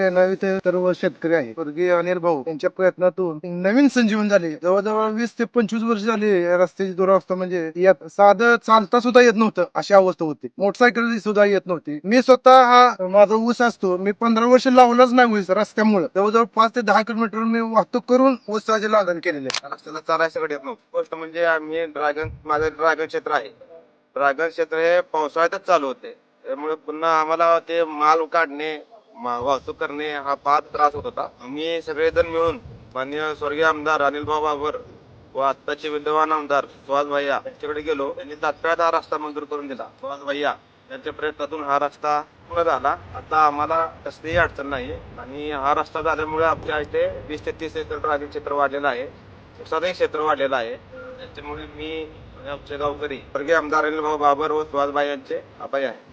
येणारे ते सर्व शेतकरी आहे स्वर्गीय अनिल भाऊ यांच्या प्रयत्नातून नवीन संजीवन झाले. जवळजवळ 20 ते 25 वर्ष झाली या रस्त्याची दुरावस्था, म्हणजे यात साधं चालता सुद्धा येत नव्हतं अशी अवस्था होती. मोटरसायकल सुद्धा येत नव्हती. मी स्वतः हा माझा ऊस असतो, मी 15 वर्ष लावलाच नाही ऊस रस्त्यामुळे. जवळजवळ 5 ते 10 किलोमीटर मी वाहतूक करून ऊसाचे लागण केलेले. रस्त्याला चालायला सगळं येत नव्हतं. गोष्ट म्हणजे आम्ही माझं ड्रॅगन क्षेत्र आहे. ड्रॅगन क्षेत्र हे पावसाळ्यातच चालू होते. त्यामुळे पुन्हा आम्हाला ते माल काढणे, वाहतूक करणे हा फार त्रास होत होता. आम्ही सगळेजण मिळून माननीय स्वर्गीय आमदार अनिलभाऊ बाबर व आत्ताचे विद्यमान आमदार सुहास भैया यांच्याकडे गेलो. त्यांनी तात्काळ हा रस्ता मंजूर करून दिला. सुहास भैया यांच्या प्रयत्नातून हा रस्ता पूर्ण झाला. आता आम्हाला कसलीही अडचण नाही आणि हा रस्ता झाल्यामुळे आमच्या इथे 20 ते 30 एकर ड्रॅगन क्षेत्र वाढलेलं आहे. ऊसाचंही क्षेत्र वाढलेलं आहे. त्याच्यामुळे मी आमचे गावकरी स्वर्गीय आमदार अनिलभाऊ बाबर व सुहास भाई यांचे आभारी आहे.